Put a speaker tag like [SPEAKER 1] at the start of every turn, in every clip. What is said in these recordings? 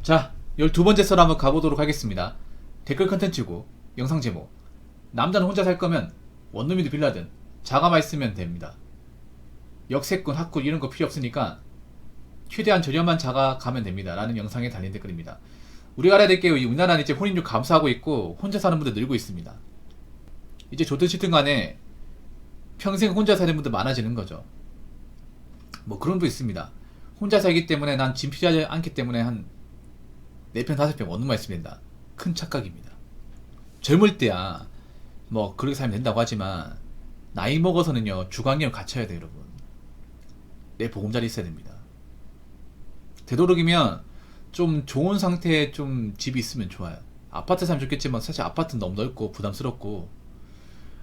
[SPEAKER 1] 자, 12번째 썰 한번 가보도록 하겠습니다. 댓글 컨텐츠고 영상 제목, 남자는 혼자 살 거면 원룸이든 빌라든 자가만 있으면 됩니다. 역세권, 학군 이런 거 필요 없으니까 최대한 저렴한 자가 가면 됩니다 라는 영상에 달린 댓글입니다. 우리가 알아야 될 게 우리나라는 이제 혼인율 감소하고 있고 혼자 사는 분들 늘고 있습니다. 이제 좋든 싫든 간에 평생 혼자 사는 분들 많아지는 거죠. 뭐 그런 도 있습니다. 혼자 살기 때문에 난 짐 필요하지 않기 때문에 한 4평 5평 원룸만 있으면 된다. 큰 착각입니다. 젊을 때야 뭐 그렇게 살면 된다고 하지만 나이 먹어서는요 주관계를 갖춰야 돼요. 여러분, 내 보금자리 있어야 됩니다. 되도록이면 좀 좋은 상태의 좀 집이 있으면 좋아요. 아파트 살면 좋겠지만 사실 아파트는 너무 넓고 부담스럽고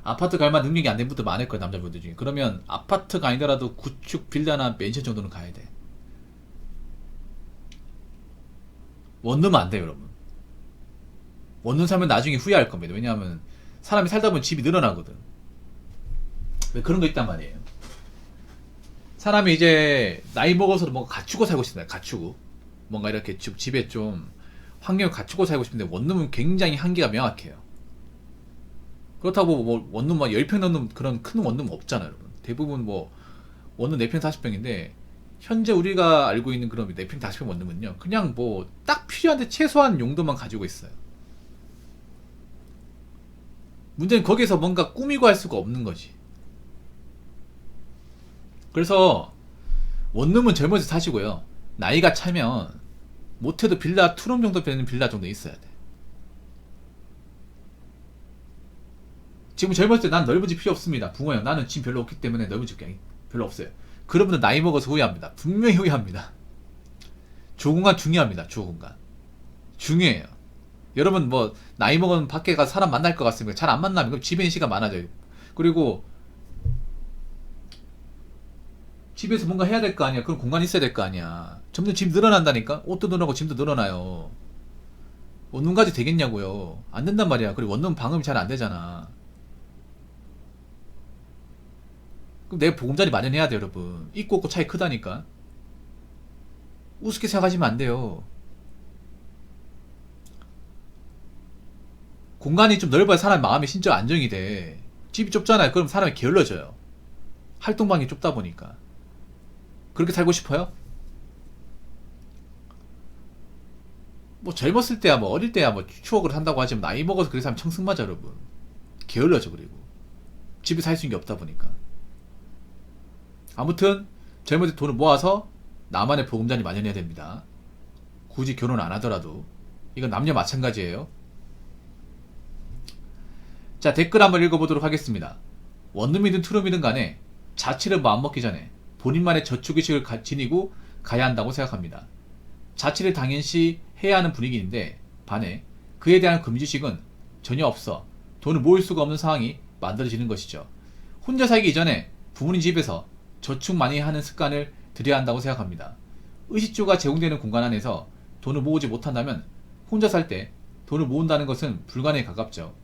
[SPEAKER 1] 아파트 갈만 능력이 안 된 분들 많을 거예요, 남자분들 중에. 그러면 아파트가 아니더라도 구축 빌라나 맨션 정도는 가야 돼. 원룸은 안 돼요, 여러분. 원룸 사면 나중에 후회할 겁니다. 왜냐하면 사람이 살다 보면 집이 늘어나거든. 왜 그런 거 있단 말이에요. 사람이 이제 나이 먹어서 뭔가 갖추고 살고 싶다. 갖추고 뭔가 이렇게 집에 좀 환경을 갖추고 살고 싶은데 원룸은 굉장히 한계가 명확해요. 그렇다고 뭐 원룸 막 10평 넘는 그런 큰 원룸 없잖아요, 여러분. 대부분 뭐 원룸 4평 40평인데 현재 우리가 알고 있는 그런 4평 40평 원룸은요 그냥 뭐 딱 필요한데 최소한 용도만 가지고 있어요. 문제는 거기서 뭔가 꾸미고 할 수가 없는 거지. 그래서 원룸은 젊어서 사시고요, 나이가 차면 못해도 빌라 투룸 정도 되는 빌라 정도 있어야 돼. 지금 젊었을 때 난 넓은 집 필요 없습니다. 붕어형 나는 집 별로 없기 때문에 넓은 집 그냥 별로 없어요. 그런 분들 나이 먹어서 후회합니다. 분명히 후회합니다. 조공간 중요합니다. 조공간 중요해요. 여러분 뭐 나이 먹으면 밖에 가서 사람 만날 것 같습니까? 잘 안 만나면 그럼 집에 있는 시간 많아져요. 그리고 집에서 뭔가 해야 될 거 아니야. 그런 공간이 있어야 될 거 아니야. 점점 집 늘어난다니까. 옷도 늘어나고 짐도 늘어나요. 원룸까지 되겠냐고요. 안 된단 말이야. 그리고 원룸 방음이 잘 안 되잖아. 그럼 내 보금자리 마련해야 돼, 여러분. 있고 없고 차이 크다니까. 우습게 생각하시면 안 돼요. 공간이 좀 넓어야 사람 마음이 신적 안정이 돼. 집이 좁잖아요. 그럼 사람이 게을러져요. 활동방이 좁다 보니까. 그렇게 살고 싶어요? 뭐 젊었을 때야 뭐 어릴 때야 뭐 추억을 한다고 하지만 나이 먹어서 그렇게 살면 청승맞아, 여러분. 게을러져. 그리고 집에 살 수 있는 게 없다 보니까. 아무튼 젊을 때 돈을 모아서 나만의 보금자리 마련해야 됩니다. 굳이 결혼 안 하더라도. 이건 남녀 마찬가지예요. 자, 댓글 한번 읽어보도록 하겠습니다. 원룸이든 투룸이든 간에 자취를 마음먹기 전에 본인만의 저축의식을 지니고 가야 한다고 생각합니다. 자취를 당연시 해야 하는 분위기인데 반해 그에 대한 금지식은 전혀 없어 돈을 모을 수가 없는 상황이 만들어지는 것이죠. 혼자 살기 이전에 부모님 집에서 저축 많이 하는 습관을 들여야 한다고 생각합니다. 의식주가 제공되는 공간 안에서 돈을 모으지 못한다면 혼자 살 때 돈을 모은다는 것은 불가능에 가깝죠.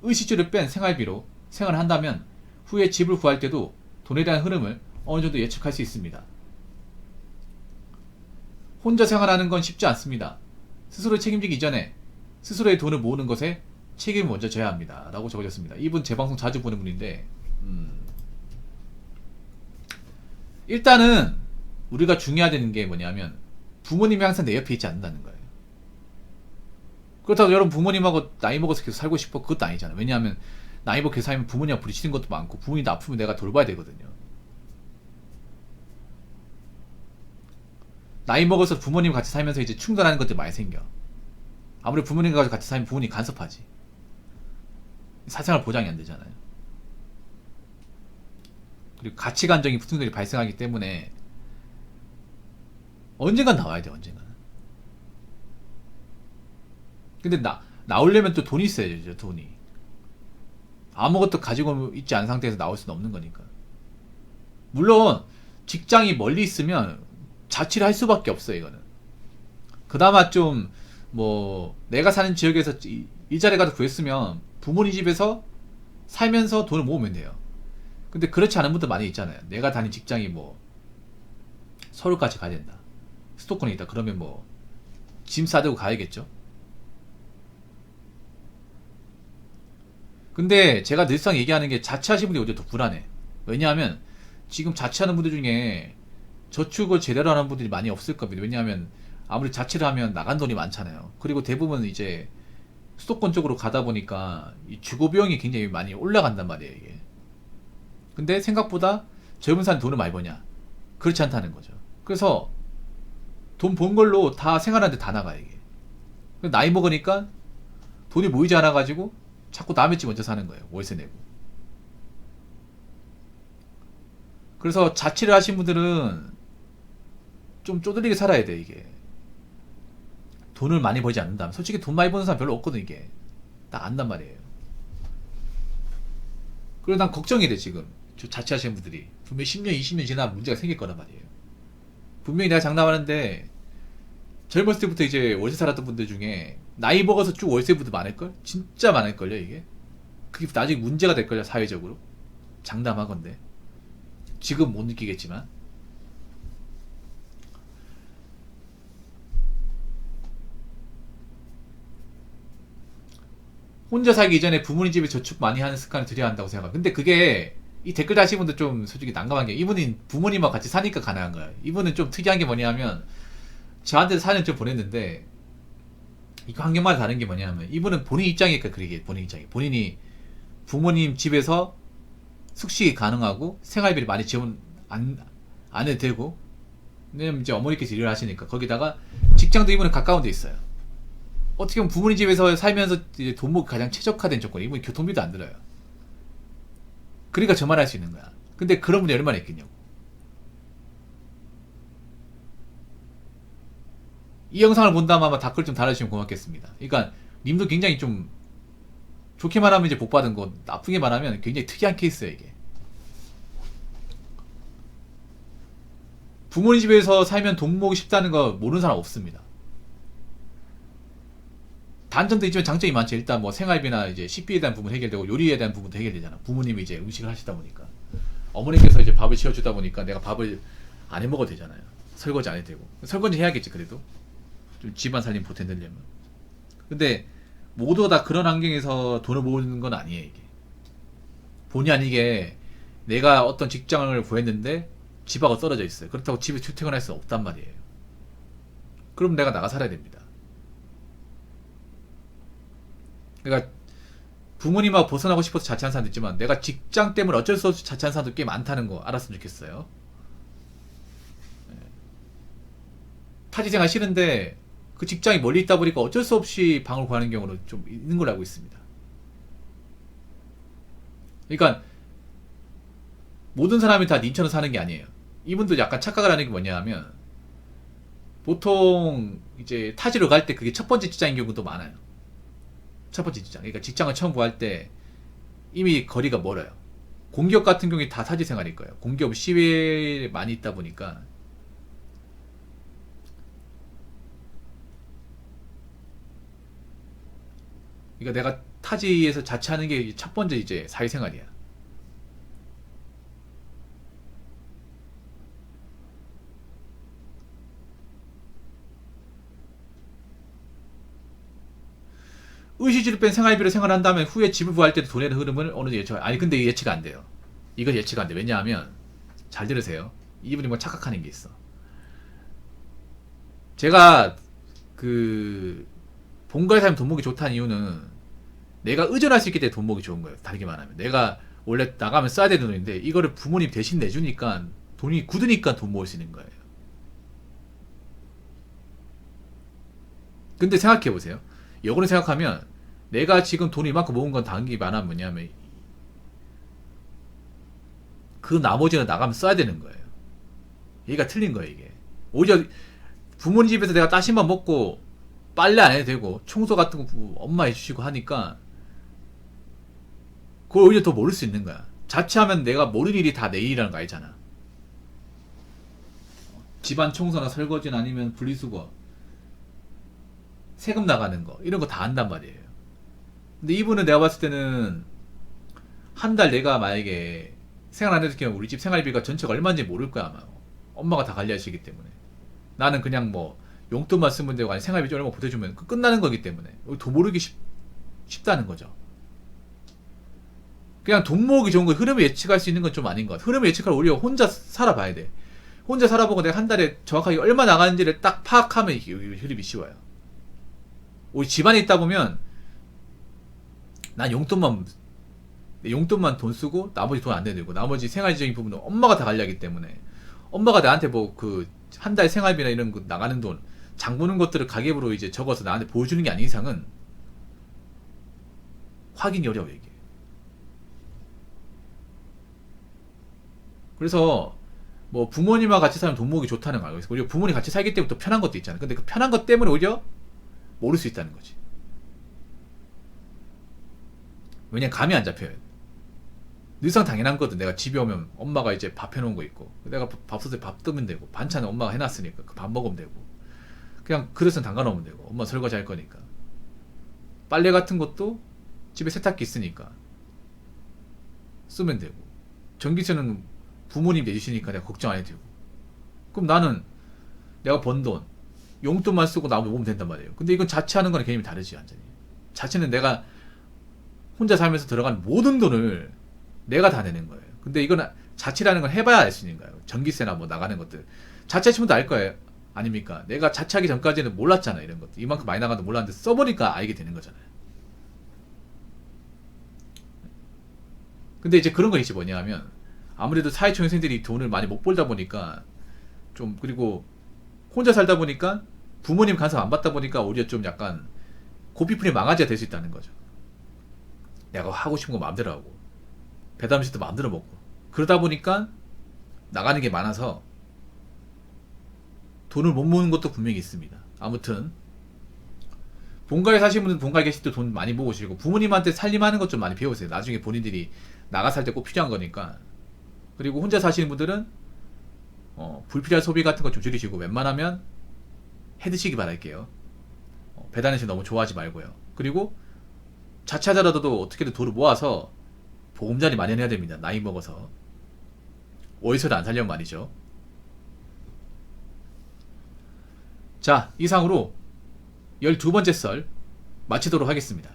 [SPEAKER 1] 의식주를 뺀 생활비로 생활을 한다면 후에 집을 구할 때도 돈에 대한 흐름을 어느 정도 예측할 수 있습니다. 혼자 생활하는 건 쉽지 않습니다. 스스로 책임지기 이전에 스스로의 돈을 모으는 것에 책임을 먼저 져야 합니다. 라고 적어졌습니다. 이분 제 방송 자주 보는 분인데 일단은 우리가 중요해야 되는 게 뭐냐면 부모님이 항상 내 옆에 있지 않는다는 거예요. 그렇다고 여러분 부모님하고 나이 먹어서 계속 살고 싶어? 그것도 아니잖아. 왜냐하면 나이 먹고 계속 살면 부모님하고 부딪히는 것도 많고 부모님도 아프면 내가 돌봐야 되거든요. 나이 먹어서 부모님 같이 살면서 이제 충돌하는 것들 많이 생겨. 아무리 부모님과 같이 살면 부모님 간섭하지. 사생활 보장이 안 되잖아요. 그리고 가치관적인 충돌이 발생하기 때문에 언젠간 나와야 돼, 언젠간. 근데 나오려면 또 돈이 있어야죠, 돈이. 아무것도 가지고 있지 않은 상태에서 나올 수는 없는 거니까. 물론 직장이 멀리 있으면 자취를 할 수밖에 없어요, 이거는. 그나마 좀 뭐 내가 사는 지역에서 일자리가 구했으면 부모님 집에서 살면서 돈을 모으면 돼요. 근데 그렇지 않은 분들 많이 있잖아요. 내가 다닌 직장이 뭐 서울까지 가야 된다, 수도권에 있다, 그러면 뭐 짐 싸들고 가야겠죠. 근데 제가 늘상 얘기하는 게 자취하시는 분들이 오히려 더 불안해. 왜냐하면 지금 자취하는 분들 중에 저축을 제대로 하는 분들이 많이 없을 겁니다. 왜냐하면 아무리 자취를 하면 나간 돈이 많잖아요. 그리고 대부분 이제 수도권 쪽으로 가다 보니까 이 주거 비용이 굉장히 많이 올라간단 말이에요, 이게. 근데 생각보다 젊은 사람이 돈을 많이 버냐? 그렇지 않다는 거죠. 그래서 돈 번 걸로 다 생활하는데 다 나가, 이게. 나이 먹으니까 돈이 모이지 않아가지고 자꾸 남의 집 먼저 사는 거예요. 월세 내고. 그래서 자취를 하신 분들은 좀 쪼들리게 살아야 돼, 이게. 돈을 많이 벌지 않는다면. 솔직히 돈 많이 버는 사람 별로 없거든, 이게. 딱 안단 말이에요. 그래서 난 걱정이 돼, 지금. 자취하시는 분들이. 분명히 10년, 20년 지나면 문제가 생길 거란 말이에요. 분명히 내가 장담하는데, 젊었을 때부터 이제 월세 살았던 분들 중에, 나이 먹어서 쭉 월세 분들 많을걸? 진짜 많을걸요, 이게. 그게 나중에 문제가 될걸요, 사회적으로. 장담하건데. 지금 못 느끼겠지만. 혼자 살기 이전에 부모님 집에 저축 많이 하는 습관을 들여야 한다고 생각해요. 근데 그게 이 댓글 다신 분들 좀 솔직히 난감한 게 이분은 부모님하고 같이 사니까 가능한 거예요. 이분은 좀 특이한 게 뭐냐면 저한테 사연 좀 보냈는데 이거 환경마다 다른 게 뭐냐면 이분은 본인 입장이니까 그러게 본인 입장이 본인이 부모님 집에서 숙식이 가능하고 생활비를 많이 지원 안 해도 되고 왜냐면 이제 어머니께서 일을 하시니까 거기다가 직장도 이분은 가까운 데 있어요. 어떻게 보면 부모님 집에서 살면서 이제 돈 모으기 가장 최적화된 조건이 이분이 교통비도 안 들어요. 그러니까 저만 할 수 있는 거야. 근데 그런 분이 얼마나 있겠냐고. 이 영상을 본다면 아마 댓글 좀 달아주시면 고맙겠습니다. 그러니까 님도 굉장히 좀 좋게 말하면 이제 복받은 거, 나쁘게 말하면 굉장히 특이한 케이스예요, 이게. 부모님 집에서 살면 돈 모으기 쉽다는 거 모르는 사람 없습니다. 단점도 있지만 장점이 많죠. 일단 뭐 생활비나 이제 식비에 대한 부분 해결되고 요리에 대한 부분도 해결되잖아. 부모님이 이제 음식을 하시다 보니까 어머니께서 이제 밥을 지어주다 보니까 내가 밥을 안 해 먹어도 되잖아요. 설거지 안 해도 되고 설거지 해야겠지 그래도 좀 집안 살림 보탠다려면. 근데 모두가 다 그런 환경에서 돈을 모으는 건 아니에요. 이게 본의 아니게 내가 어떤 직장을 구했는데 집하고 떨어져 있어요. 그렇다고 집에 출퇴근할 수 없단 말이에요. 그럼 내가 나가 살아야 됩니다. 그러니까 부모님하고 벗어나고 싶어서 자취한 사람도 있지만 내가 직장 때문에 어쩔 수 없이 자취한 사람도 꽤 많다는 거 알았으면 좋겠어요. 타지생활 싫은데 그 직장이 멀리 있다 보니까 어쩔 수 없이 방을 구하는 경우는 좀 있는 걸로 알고 있습니다. 그러니까 모든 사람이 다 님처럼 사는 게 아니에요. 이분도 약간 착각을 하는 게 뭐냐 하면 보통 이제 타지로 갈 때 그게 첫 번째 직장인 경우도 많아요. 첫 번째 직장. 그러니까 직장을 처음 구할 때 이미 거리가 멀어요. 공기업 같은 경우에 다 타지 생활일 거예요. 공기업 시외에 많이 있다 보니까. 그러니까 내가 타지에서 자취하는 게 첫 번째 이제 사회생활이야. 의식주를 뺀 생활비로 생활한 다음에 후에 집을 구할 때도 돈의 흐름을 어느 정도 예측. 아니 근데 이게 예측 안 돼요. 이건 예측 안 돼. 왜냐하면 잘 들으세요. 이분이 뭐 착각하는 게 있어. 제가 그 본가에 살면 돈 모으기 좋다는 이유는 내가 의존할 수 있기 때문에 돈 모으기 좋은 거예요. 다르게 말하면 내가 원래 나가면 써야 되는 돈인데 이거를 부모님 대신 내주니까 돈이 굳으니까 돈 모을 수 있는 거예요. 근데 생각해보세요. 역으로 생각하면 내가 지금 돈을 이만큼 모은 건 단기 말하면 뭐냐면 그 나머지는 나가면 써야 되는 거예요. 얘가 틀린 거예요 이게. 오히려 부모님 집에서 내가 따신밥 먹고 빨래 안 해도 되고 청소 같은 거 엄마 해주시고 하니까 그걸 오히려 더 모를 수 있는 거야. 자취하면 내가 모르는 일이 다 내 일이라는 거 알잖아. 집안 청소나 설거지나 아니면 분리수거 세금 나가는 거 이런 거 다 한단 말이에요. 근데 이분은 내가 봤을 때는 한 달 내가 만약에 생활 안 해도 그냥 우리 집 생활비가 전체가 얼마인지 모를 거야 아마. 엄마가 다 관리하시기 때문에. 나는 그냥 뭐 용돈만 쓰면 되고 아니 생활비 조금만 보태주면 끝나는 거기 때문에 돈 모으기 쉽다는 거죠. 그냥 돈 모으기 좋은 거 흐름을 예측할 수 있는 건 좀 아닌 것 같아. 흐름을 예측할 오히려 혼자 살아봐야 돼. 혼자 살아보고 내가 한 달에 정확하게 얼마 나가는지를 딱 파악하면 이게 흐름이 쉬워요. 우리 집안에 있다 보면 난 용돈만 돈 쓰고 나머지 돈 안 내고 나머지 생활적인 부분은 엄마가 다 관리하기 때문에 엄마가 나한테 뭐 그 한 달 생활비나 이런 거 나가는 돈 장 보는 것들을 가계부로 이제 적어서 나한테 보여주는 게 아닌 이상은 확인이 어려워 이게. 그래서 뭐 부모님과 같이 살면 돈 모으기 좋다는 거 알고 있어. 우리가 부모님 같이 살기 때문에 또 편한 것도 있잖아. 근데 그 편한 것 때문에 오히려 모를 수 있다는 거지. 왜냐면 감이 안 잡혀요. 늘상 당연한 거든. 내가 집에 오면 엄마가 이제 밥 해놓은 거 있고 내가 밥솥에 밥 뜨면 되고 반찬은 엄마가 해놨으니까 그 밥 먹으면 되고 그냥 그릇은 담가 놓으면 되고 엄마 설거지 할 거니까 빨래 같은 것도 집에 세탁기 있으니까 쓰면 되고 전기세는 부모님 내주시니까 내가 걱정 안 해도 되고 그럼 나는 내가 번 돈 용돈만 쓰고 나머지 모으면 된단 말이에요. 근데 이건 자취하는 거랑 개념이 다르지 완전히. 자취는 내가 혼자 살면서 들어간 모든 돈을 내가 다 내는 거예요. 근데 이건 자취라는 걸 해봐야 알 수 있는 거예요. 전기세나 뭐 나가는 것들 자취하시면 알 거예요. 아닙니까? 내가 자취하기 전까지는 몰랐잖아. 이런 것들 이만큼 많이 나가도 몰랐는데 써보니까 알게 되는 거잖아요. 근데 이제 그런 거 있지 뭐냐면 아무래도 사회초년생들이 돈을 많이 못 벌다 보니까 좀 그리고 혼자 살다 보니까 부모님 간섭 안 받다 보니까 오히려 좀 약간 고삐풀이 망아지가 될 수 있다는 거죠. 내가 하고 싶은 거 마음대로 하고 배달 음식도 마음대로 먹고 그러다 보니까 나가는 게 많아서 돈을 못 모으는 것도 분명히 있습니다. 아무튼 본가에 사시는 분은 본가에 계실 때 돈 많이 모으시고 부모님한테 살림하는 것 좀 많이 배우세요. 나중에 본인들이 나가 살 때 꼭 필요한 거니까. 그리고 혼자 사시는 분들은 불필요한 소비 같은 거 좀 줄이시고 웬만하면 해드시기 바랄게요. 배달 음식 너무 좋아하지 말고요. 그리고 자취하더라도 어떻게든 돈을 모아서 보금자리 마련해야 됩니다. 나이 먹어서 어디서도 안 살려면 말이죠. 자, 이상으로 12번째 썰 마치도록 하겠습니다.